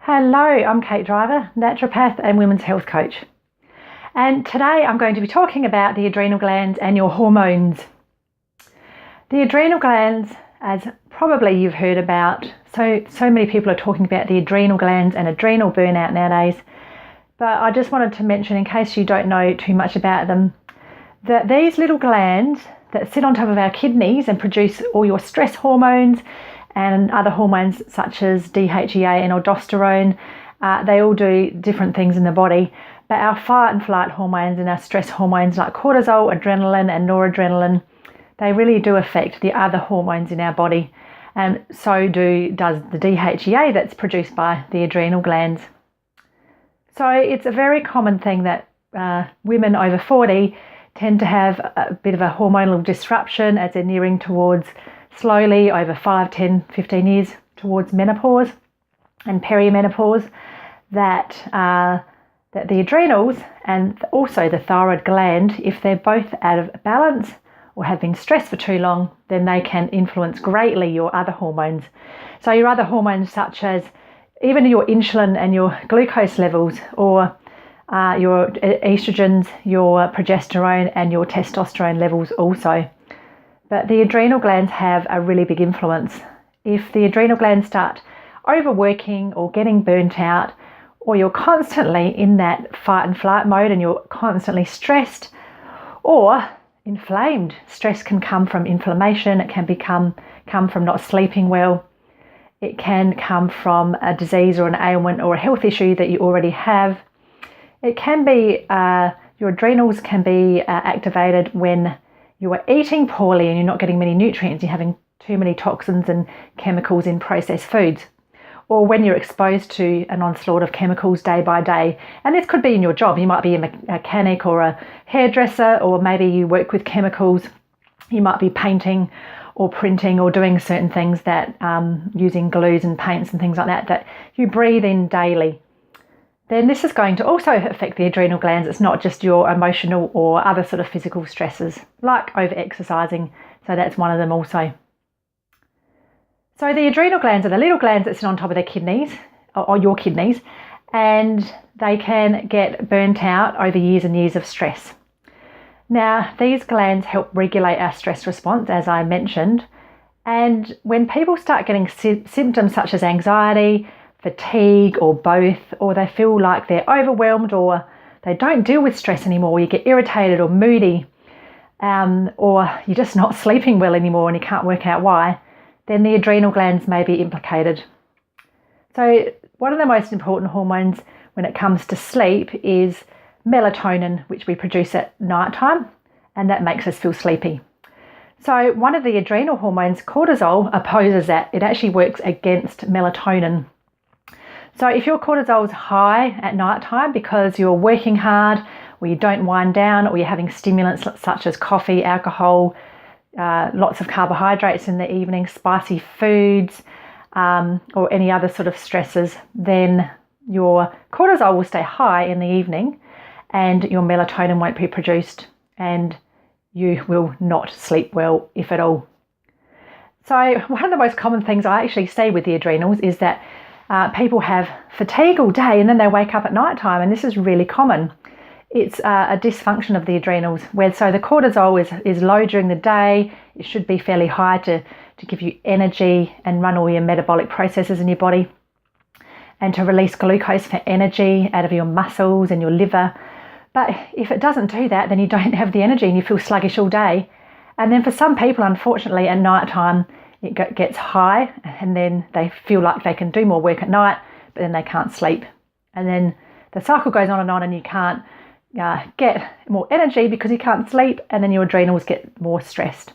Hello, I'm Kate Driver, naturopath and women's health coach. And today I'm going to be talking about the adrenal glands and your hormones. The adrenal glands, as probably you've heard about, so many people are talking about the adrenal glands and adrenal burnout nowadays. But I just wanted to mention, in case you don't know too much about them, that these little glands that sit on top of our kidneys and produce all your stress hormones and other hormones such as DHEA and aldosterone, they all do different things in the body. But our fight and flight hormones and our stress hormones like cortisol, adrenaline and noradrenaline, they really do affect the other hormones in our body. And so does the DHEA that's produced by the adrenal glands. So it's a very common thing that women over 40 tend to have a bit of a hormonal disruption as they're nearing towards, slowly over 5, 10, 15 years towards menopause and perimenopause, that the adrenals and also the thyroid gland, if they're both out of balance or have been stressed for too long, then they can influence greatly your other hormones. So your other hormones such as even your insulin and your glucose levels, or your estrogens, your progesterone and your testosterone levels also. But the adrenal glands have a really big influence. If the adrenal glands start overworking or getting burnt out, or you're constantly in that fight and flight mode and you're constantly stressed or inflamed. Stress can come from inflammation, it can come from not sleeping well, it can come from a disease or an ailment or a health issue that you already have. It can be, your adrenals can be activated when you are eating poorly and you're not getting many nutrients, you're having too many toxins and chemicals in processed foods, or when you're exposed to an onslaught of chemicals day by day. And this could be in your job. You might be a mechanic or a hairdresser, or maybe you work with chemicals. You might be painting or printing or doing certain things that using glues and paints and things like that you breathe in daily. Then this is going to also affect the adrenal glands. It's not just your emotional or other sort of physical stresses like over-exercising. So that's one of them also. So the adrenal glands are the little glands that sit on top of the kidneys, or your kidneys, and they can get burnt out over years and years of stress. Now, these glands help regulate our stress response, as I mentioned. And when people start getting symptoms such as anxiety, fatigue, or both, or they feel like they're overwhelmed, or they don't deal with stress anymore, you get irritated or moody, or you're just not sleeping well anymore and you can't work out why, then the adrenal glands may be implicated. So one of the most important hormones when it comes to sleep is melatonin, which we produce at night time, and that makes us feel sleepy. So one of the adrenal hormones, cortisol, opposes that. It actually works against melatonin. So if your cortisol is high at night time because you're working hard, or you don't wind down, or you're having stimulants such as coffee, alcohol, lots of carbohydrates in the evening, spicy foods, or any other sort of stresses, then your cortisol will stay high in the evening and your melatonin won't be produced and you will not sleep well, if at all. So one of the most common things I actually see with the adrenals is that people have fatigue all day and then they wake up at night time, and this is really common. It's a dysfunction of the adrenals, where so the cortisol is low during the day. It should be fairly high to give you energy and run all your metabolic processes in your body, and to release glucose for energy out of your muscles and your liver. But if it doesn't do that, then you don't have the energy and you feel sluggish all day. And then for some people, unfortunately, at night time, it gets high and then they feel like they can do more work at night, but then they can't sleep. And then the cycle goes on and you can't get more energy because you can't sleep, and then your adrenals get more stressed.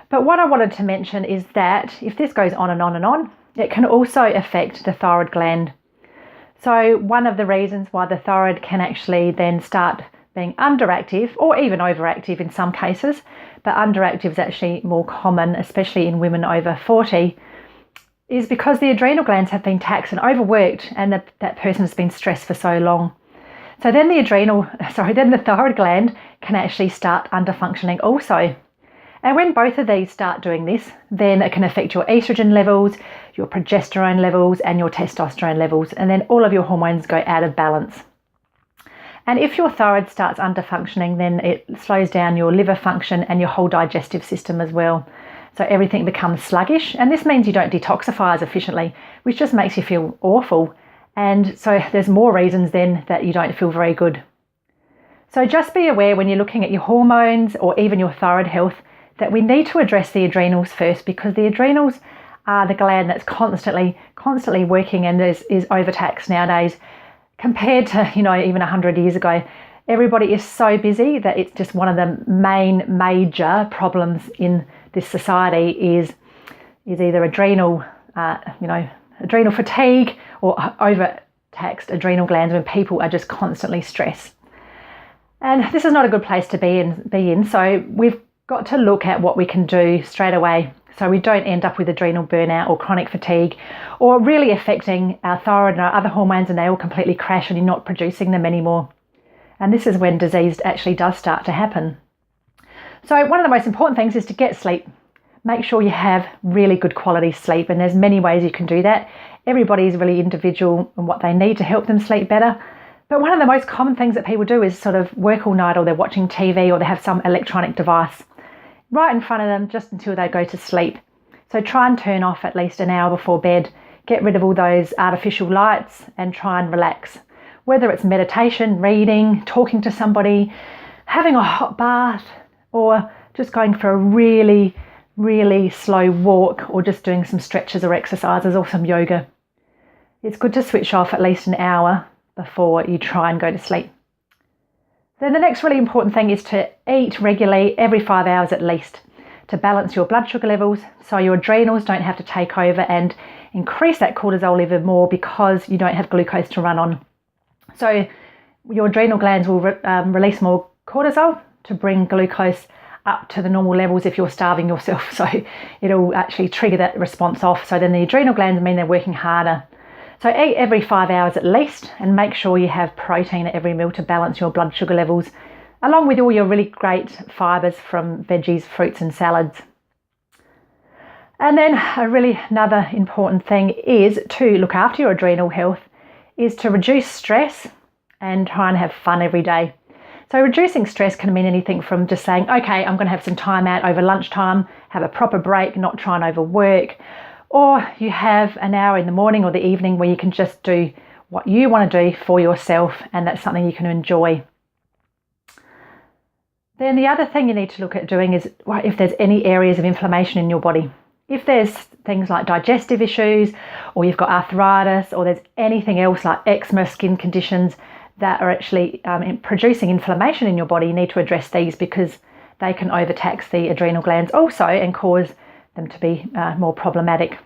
But what I wanted to mention is that if this goes on and on and on, it can also affect the thyroid gland. So one of the reasons why the thyroid can actually then start being underactive, or even overactive in some cases, but underactive is actually more common, especially in women over 40, is because the adrenal glands have been taxed and overworked, and that person has been stressed for so long. So then the thyroid gland can actually start underfunctioning also. And when both of these start doing this, then it can affect your estrogen levels, your progesterone levels and your testosterone levels, and then all of your hormones go out of balance. And if your thyroid starts underfunctioning, then it slows down your liver function and your whole digestive system as well. So everything becomes sluggish, and this means you don't detoxify as efficiently, which just makes you feel awful. And so there's more reasons then that you don't feel very good. So just be aware when you're looking at your hormones or even your thyroid health that we need to address the adrenals first, because the adrenals are the gland that's constantly working and is overtaxed nowadays compared to, even 100 years ago. Everybody is so busy that it's just one of the major problems in this society is either adrenal fatigue or overtaxed adrenal glands when people are just constantly stressed. And this is not a good place to be in. So we've got to look at what we can do straight away so we don't end up with adrenal burnout or chronic fatigue, or really affecting our thyroid and our other hormones, and they all completely crash and you're not producing them anymore. And this is when disease actually does start to happen. So one of the most important things is to get sleep. Make sure you have really good quality sleep, and there's many ways you can do that. Everybody is really individual in what they need to help them sleep better. But one of the most common things that people do is sort of work all night, or they're watching TV, or they have some electronic device right in front of them just until they go to sleep. So try and turn off at least an hour before bed. Get rid of all those artificial lights and try and relax. Whether it's meditation, reading, talking to somebody, having a hot bath, or just going for a really, really slow walk, or just doing some stretches or exercises or some yoga. It's good to switch off at least an hour before you try and go to sleep. Then the next really important thing is to eat regularly, every 5 hours at least, to balance your blood sugar levels so your adrenals don't have to take over and increase that cortisol even more because you don't have glucose to run on. So your adrenal glands will release more cortisol to bring glucose up to the normal levels if you're starving yourself. So it'll actually trigger that response off. So then the adrenal glands mean they're working harder. So eat every 5 hours at least, and make sure you have protein at every meal to balance your blood sugar levels, along with all your really great fibres from veggies, fruits and salads. And then another important thing is to look after your adrenal health, is to reduce stress and try and have fun every day. So reducing stress can mean anything from just saying, okay, I'm going to have some time out over lunchtime, have a proper break, not try and overwork. Or you have an hour in the morning or the evening where you can just do what you want to do for yourself, and that's something you can enjoy. Then the other thing you need to look at doing is if there's any areas of inflammation in your body. If there's things like digestive issues, or you've got arthritis, or there's anything else like eczema, skin conditions that are actually producing inflammation in your body, you need to address these because they can overtax the adrenal glands also and cause them to be more problematic.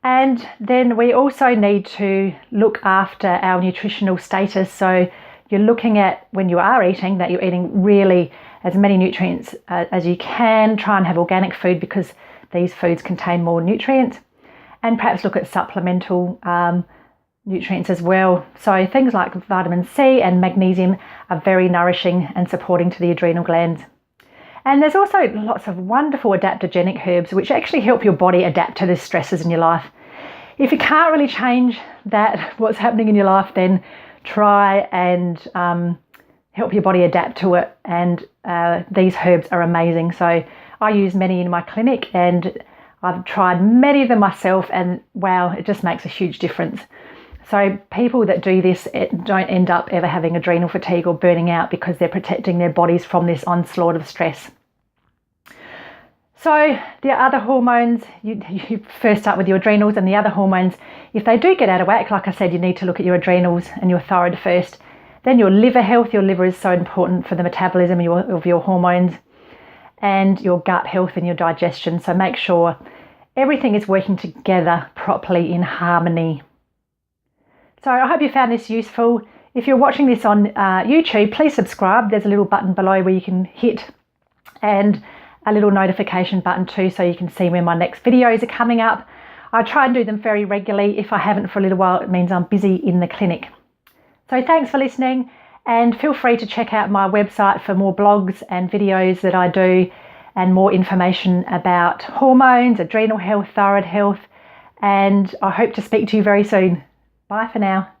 And then we also need to look after our nutritional status. So you're looking at, when you are eating, that you're eating really as many nutrients as you can. Try and have organic food because these foods contain more nutrients, and perhaps look at supplemental nutrients as well. So things like vitamin C and magnesium are very nourishing and supporting to the adrenal glands. And there's also lots of wonderful adaptogenic herbs which actually help your body adapt to the stresses in your life. If you can't really change that, what's happening in your life, then try and help your body adapt to it. And these herbs are amazing. So I use many in my clinic, and I've tried many of them myself, and wow, it just makes a huge difference. So people that do this don't end up ever having adrenal fatigue or burning out because they're protecting their bodies from this onslaught of stress. So the other hormones, you first start with your adrenals, and the other hormones, if they do get out of whack, like I said, you need to look at your adrenals and your thyroid first. Then your liver health. Your liver is so important for the metabolism of your hormones, and your gut health and your digestion. So make sure everything is working together properly in harmony. So I hope you found this useful. If you're watching this on YouTube, please subscribe. There's a little button below where you can hit, and a little notification button too, so you can see when my next videos are coming up. I try and do them very regularly. If I haven't for a little while, it means I'm busy in the clinic. So thanks for listening, and feel free to check out my website for more blogs and videos that I do, and more information about hormones, adrenal health, thyroid health, and I hope to speak to you very soon. Bye for now.